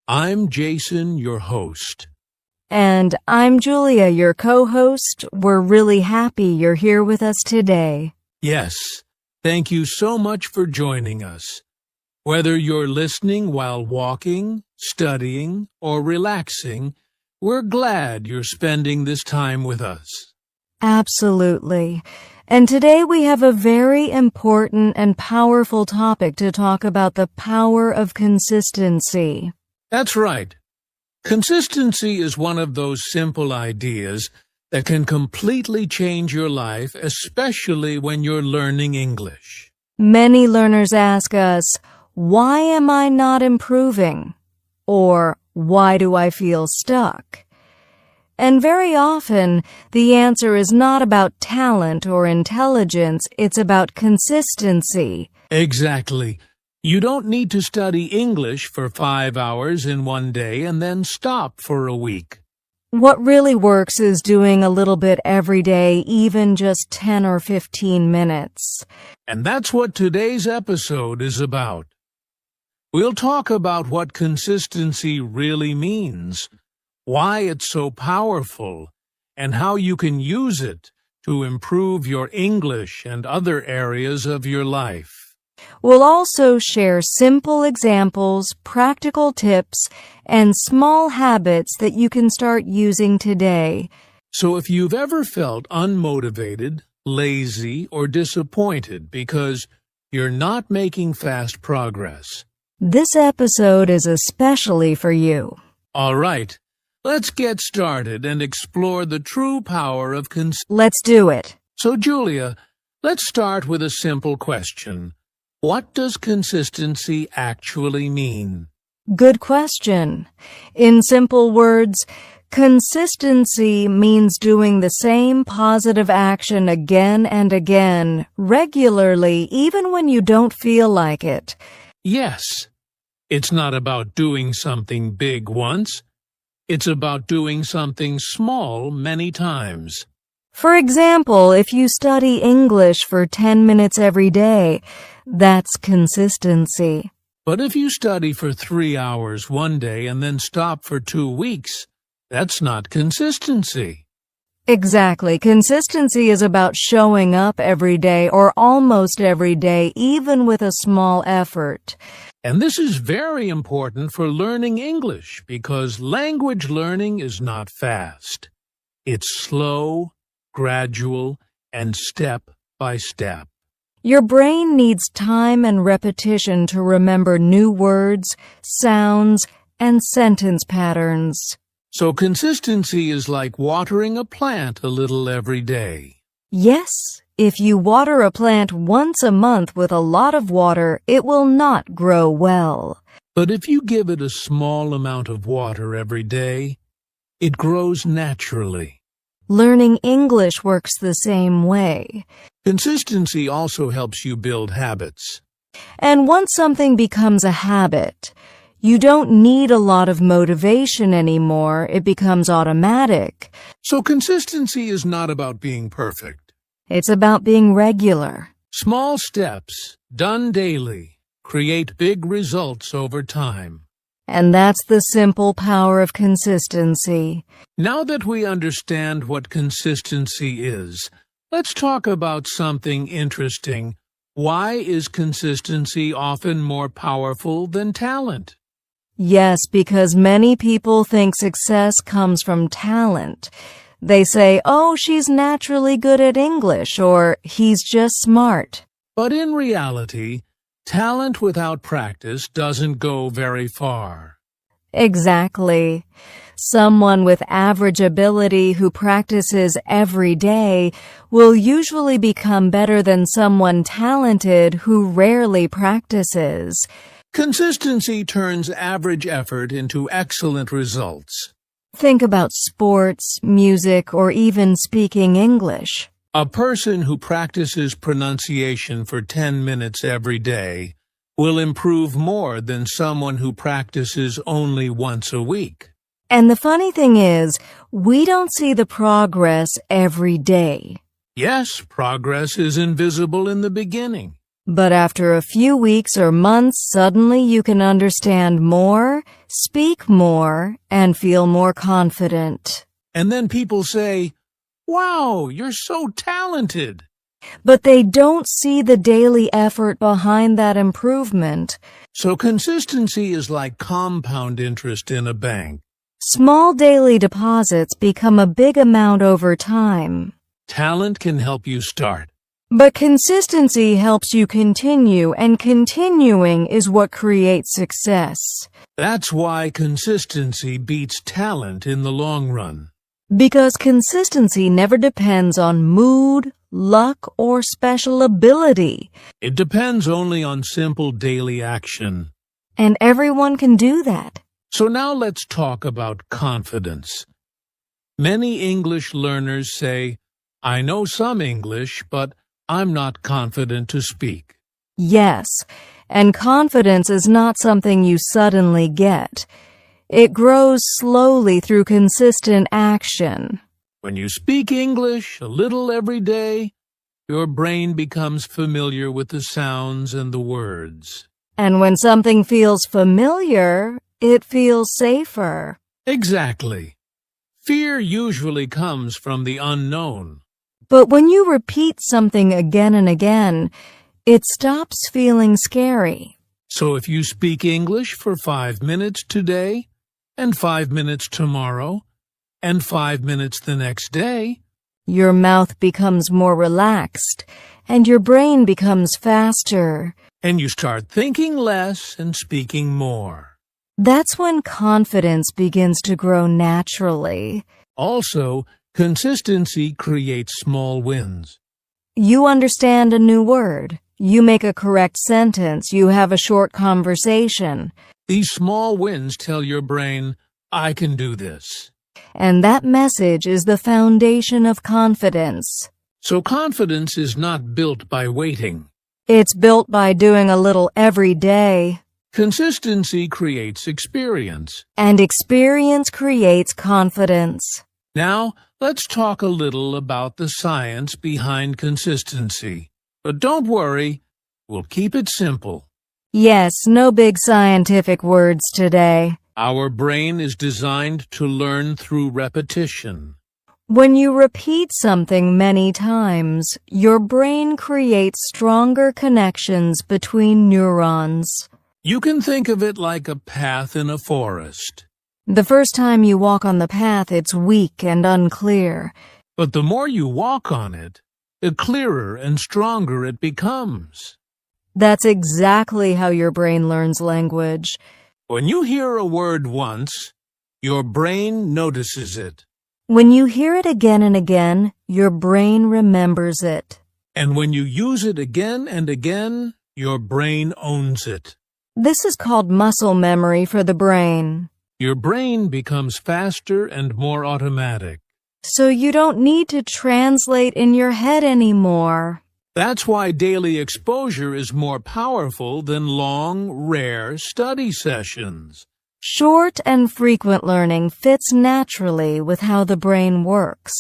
I'm Jason, your host. And I'm Julia, your co-host. We're really happy you're here with us today. Yes, thank you so much for joining us. Whether you're listening while walking, studying, or relaxing, we're glad you're spending this time with us. Absolutely. And today we have a very important and powerful topic to talk about: the power of consistency. That's right. Consistency is one of those simple ideas that can completely change your life, especially when you're learning English. Many learners ask us, why am I not improving? Or why do I feel stuck? And very often, the answer is not about talent or intelligence, it's about consistency. Exactly. You don't need to study English for 5 hours in one day and then stop for a week. What really works is doing a little bit every day, even just 10 or 15 minutes. And that's what today's episode is about. We'll talk about what consistency really means, why it's so powerful, and how you can use it to improve your English and other areas of your life. We'll also share simple examples, practical tips, and small habits that you can start using today. So if you've ever felt unmotivated, lazy, or disappointed because you're not making fast progress, this episode is especially for you. all right, let's get started and explore the true power of Let's do it. So, Julia, let's start with a simple question. What does consistency actually mean? Good question. In simple words, consistency means doing the same positive action again and again, regularly, even when you don't feel like it. Yes, it's not about doing something big once. It's about doing something small many times. For example, if you study English for 10 minutes every day, that's consistency. But if you study for 3 hours one day and then stop for 2 weeks, that's not consistency. Exactly. Consistency is about showing up every day or almost every day, even with a small effort. And this is very important for learning English because language learning is not fast. It's slow, gradual, and step by step. Your brain needs time and repetition to remember new words, sounds, and sentence patterns. So consistency is like watering a plant a little every day. Yes, if you water a plant once a month with a lot of water, it will not grow well. But if you give it a small amount of water every day, it grows naturally. Learning English works the same way. Consistency also helps you build habits. And once something becomes a habit, you don't need a lot of motivation anymore. It becomes automatic. So consistency is not about being perfect. It's about being regular. Small steps, done daily, create big results over time. And that's the simple power of consistency. Now that we understand what consistency is, let's talk about something interesting. Why is consistency often more powerful than talent? Yes, because many people think success comes from talent. They say, oh, she's naturally good at English, or he's just smart. But in reality, talent without practice doesn't go very far. Exactly. Someone with average ability who practices every day will usually become better than someone talented who rarely practices. Consistency turns average effort into excellent results. Think about sports, music, or even speaking English. A person who practices pronunciation for 10 minutes every day will improve more than someone who practices only once a week. And the funny thing is, we don't see the progress every day. Yes, progress is invisible in the beginning. But after a few weeks or months, suddenly you can understand more, speak more, and feel more confident. And then people say, "Wow, you're so talented." But they don't see the daily effort behind that improvement. So consistency is like compound interest in a bank. Small daily deposits become a big amount over time. Talent can help you start. But consistency helps you continue, and continuing is what creates success. That's why consistency beats talent in the long run. Because consistency never depends on mood, luck, or special ability. It depends only on simple daily action. And everyone can do that. So now let's talk about confidence. Many English learners say, "I know some English, but I'm not confident to speak." Yes, and confidence is not something you suddenly get. It grows slowly through consistent action. When you speak English a little every day, your brain becomes familiar with the sounds and the words. And when something feels familiar, it feels safer. Exactly. Fear usually comes from the unknown. But when you repeat something again and again, it stops feeling scary. So if you speak English for 5 minutes today, and 5 minutes tomorrow, and 5 minutes the next day, your mouth becomes more relaxed, and your brain becomes faster. and you start thinking less and speaking more. That's when confidence begins to grow naturally. Also, consistency creates small wins. You understand a new word. You make a correct sentence. You have a short conversation. These small wins tell your brain, "I can do this." And that message is the foundation of confidence. So confidence is not built by waiting. It's built by doing a little every day. Consistency creates experience. And experience creates confidence. Now, let's talk a little about the science behind consistency. But don't worry, we'll keep it simple. Yes, no big scientific words today. Our brain is designed to learn through repetition. When you repeat something many times, your brain creates stronger connections between neurons. You can think of it like a path in a forest. The first time you walk on the path, it's weak and unclear. But the more you walk on it, the clearer and stronger it becomes. That's exactly how your brain learns language. When you hear a word once, your brain notices it. When you hear it again and again, your brain remembers it. And when you use it again and again, your brain owns it. This is called muscle memory for the brain. Your brain becomes faster and more automatic. So you don't need to translate in your head anymore. That's why daily exposure is more powerful than long, rare study sessions. Short and frequent learning fits naturally with how the brain works.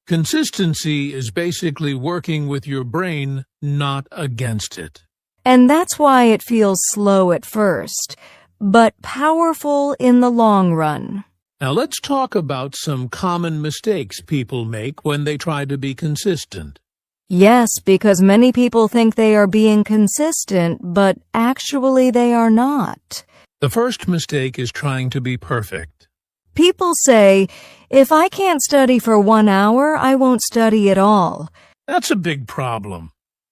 Consistency is basically working with your brain, not against it. And that's why it feels slow at first, but powerful in the long run. Now let's talk about some common mistakes people make when they try to be consistent. Yes, because many people think they are being consistent, but actually they are not. The first mistake is trying to be perfect. People say, if I can't study for 1 hour, I won't study at all. That's a big problem.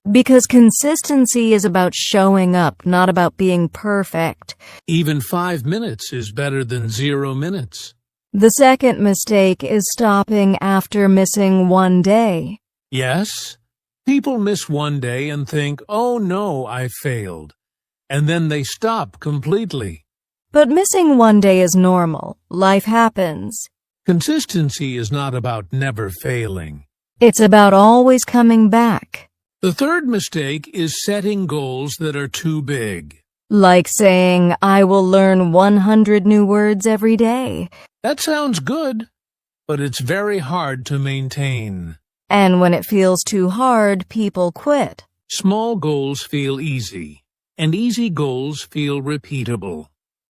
Because consistency is about showing up, not about being perfect. Even 5 minutes is better than 0 minutes. The second mistake is stopping after missing 1 day. Yes, people miss 1 day and think, "Oh no, I failed." And then they stop completely. But missing 1 day is normal. Life happens. Consistency is not about never failing. It's about always coming back. The third mistake is setting goals that are too big. Like saying, I will learn 100 new words every day. That sounds good, but it's very hard to maintain. And when it feels too hard, people quit. Small goals feel easy, and easy goals feel repeatable.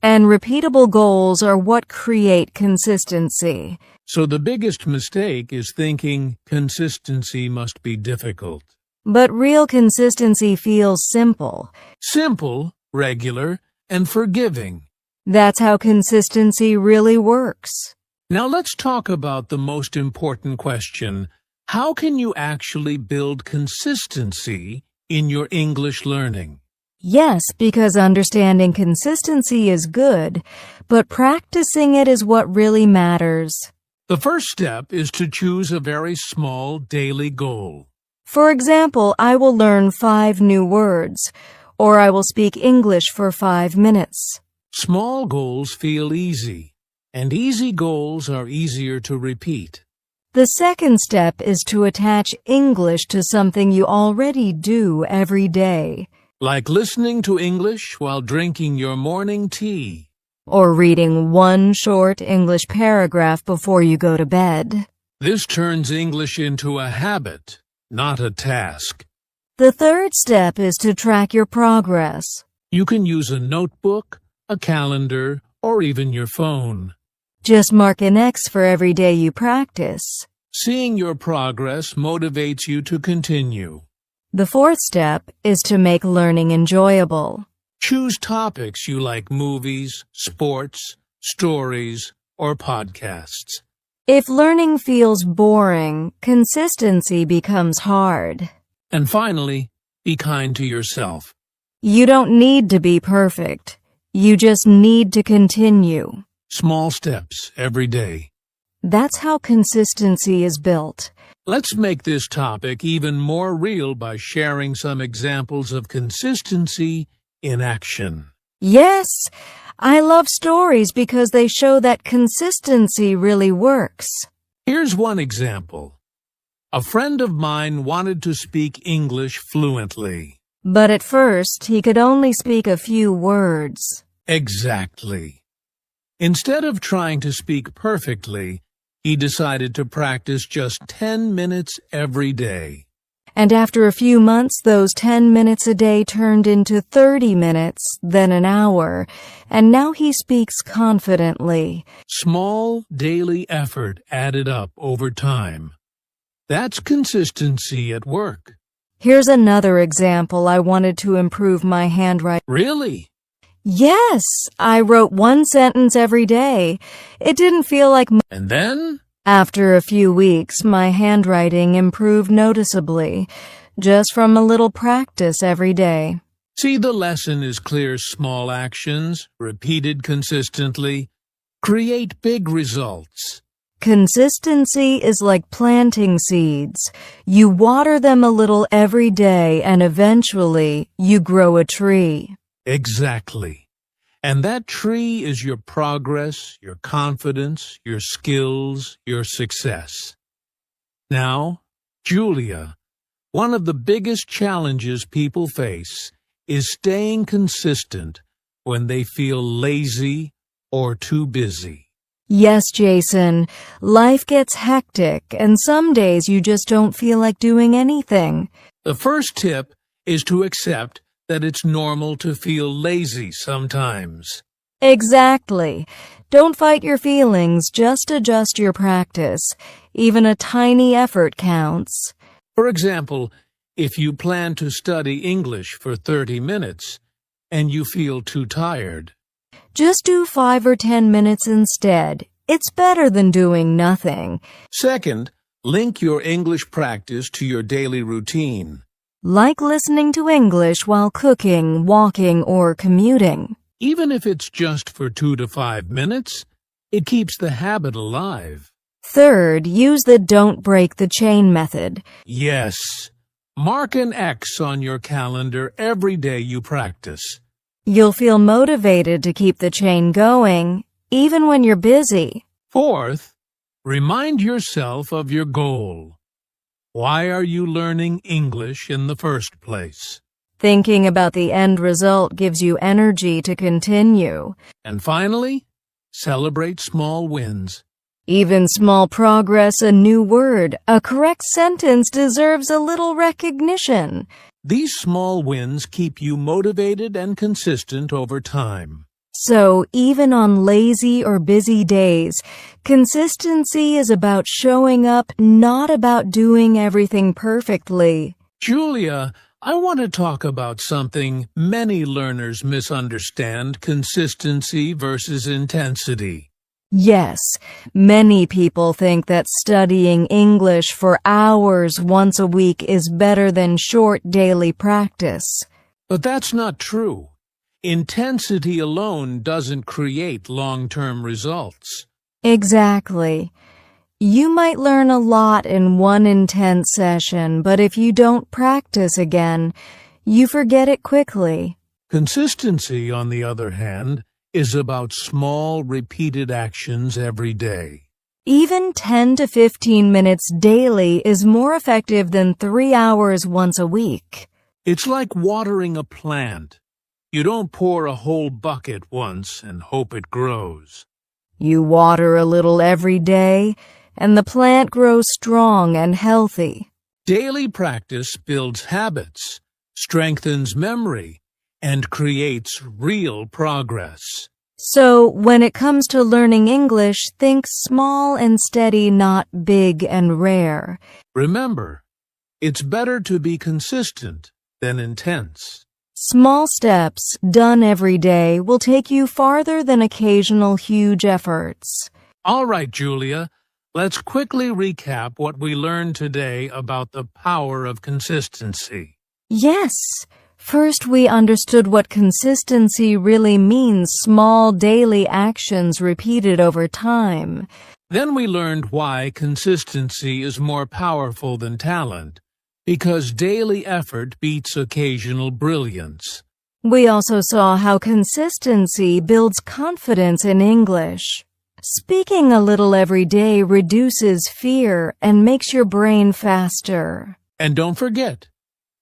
And repeatable goals are what create consistency. So the biggest mistake is thinking consistency must be difficult. But real consistency feels simple. Simple, regular, and forgiving. That's how consistency really works. Now let's talk about the most important question. How can you actually build consistency in your English learning? Yes, because understanding consistency is good, but practicing it is what really matters. The first step is to choose a very small daily goal. For example, I will learn 5 new words, or I will speak English for 5 minutes. Small goals feel easy, and easy goals are easier to repeat. The second step is to attach English to something you already do every day, Like listening to English while drinking your morning tea. or reading one short English paragraph before you go to bed. This turns English into a habit, not a task. The third step is to track your progress. You can use a notebook, a calendar, or even your phone. Just mark an X for every day you practice. Seeing your progress motivates you to continue. The fourth step is to make learning enjoyable. Choose topics you like: movies, sports, stories, or podcasts. If learning feels boring, consistency becomes hard. And finally, be kind to yourself. You don't need to be perfect. You just need to continue. Small steps every day. That's how consistency is built. Let's make this topic even more real by sharing some examples of consistency in action. Yes, I love stories because they show that consistency really works. Here's one example. A friend of mine wanted to speak English fluently. But at first, he could only speak a few words. Exactly. Instead of trying to speak perfectly, he decided to practice just 10 minutes every day. And after a few months, those 10 minutes a day turned into 30 minutes, then an hour, and now he speaks confidently. Small daily effort added up over time. That's consistency at work. Here's another example. I wanted to improve my handwriting. Really? Yes, I wrote one sentence every day. It didn't feel like much. And then? After a few weeks, my handwriting improved noticeably, just from a little practice every day. See, the lesson is clear. Small actions, repeated consistently, create big results. Consistency is like planting seeds. You water them a little every day, and eventually, you grow a tree. Exactly. And that tree is your progress, your confidence, your skills, your success. Now, Julia, one of the biggest challenges people face is staying consistent when they feel lazy or too busy. Yes, Jason, life gets hectic, and some days you just don't feel like doing anything. The first tip is to accept that it's normal to feel lazy sometimes. Exactly. Don't fight your feelings, just adjust your practice. Even a tiny effort counts. For example, if you plan to study English for 30 minutes and you feel too tired, just do 5 or 10 minutes instead. It's better than doing nothing. Second, link your English practice to your daily routine. Like listening to English while cooking, walking, or commuting. Even if it's just for 2 to 5 minutes, it keeps the habit alive. Third, use the don't break the chain method. Yes. Mark an X on your calendar every day you practice. You'll feel motivated to keep the chain going, even when you're busy. Fourth, remind yourself of your goal. Why are you learning English in the first place? Thinking about the end result gives you energy to continue. And finally, celebrate small wins. Even small progress, a new word, a correct sentence deserves a little recognition. These small wins keep you motivated and consistent over time. So even on lazy or busy days, consistency is about showing up, not about doing everything perfectly. Julia, I want to talk about something many learners misunderstand: consistency versus intensity. Yes, many people think that studying English for hours once a week is better than short daily practice. But that's not true. Intensity alone doesn't create long-term results. Exactly. You might learn a lot in one intense session, but if you don't practice again, you forget it quickly. Consistency, on the other hand, is about small, repeated actions every day. Even 10 to 15 minutes daily is more effective than 3 hours once a week. It's like watering a plant. You don't pour a whole bucket once and hope it grows. You water a little every day, and the plant grows strong and healthy. Daily practice builds habits, strengthens memory, and creates real progress. So, when it comes to learning English, think small and steady, not big and rare. Remember, it's better to be consistent than intense. Small steps, done every day, will take you farther than occasional huge efforts. All right, Julia, let's quickly recap what we learned today about the power of consistency. Yes. First, we understood what consistency really means: small daily actions repeated over time. Then we learned why consistency is more powerful than talent, because daily effort beats occasional brilliance. We also saw how consistency builds confidence in English. Speaking a little every day reduces fear and makes your brain faster. And don't forget,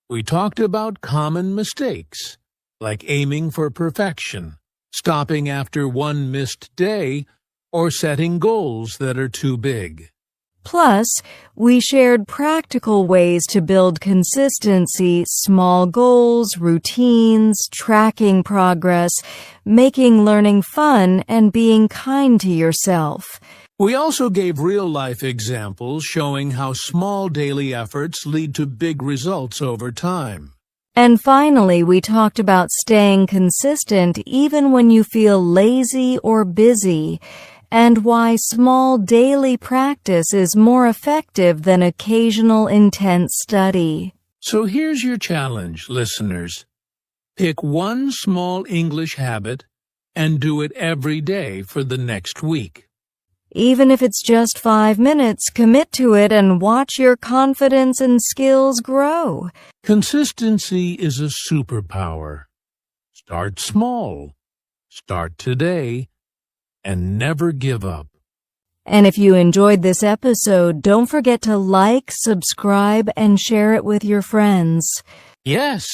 we talked about common mistakes, like aiming for perfection, stopping after one missed day, or setting goals that are too big. Plus, we shared practical ways to build consistency: small goals, routines, tracking progress, making learning fun, and being kind to yourself. We also gave real-life examples showing how small daily efforts lead to big results over time. And finally, we talked about staying consistent even when you feel lazy or busy, and why small daily practice is more effective than occasional intense study. So here's your challenge, listeners. Pick one small English habit and do it every day for the next week. Even if it's just 5 minutes, commit to it and watch your confidence and skills grow. Consistency is a superpower. Start small. Start today. And never give up. And if you enjoyed this episode, don't forget to like, subscribe, and share it with your friends. Yes,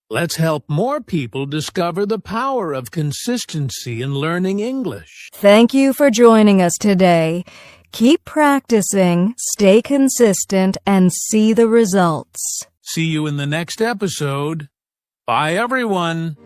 let's help more people discover the power of consistency in learning English. Thank you for joining us today. Keep practicing, stay consistent, and see the results. See you in the next episode. Bye, everyone.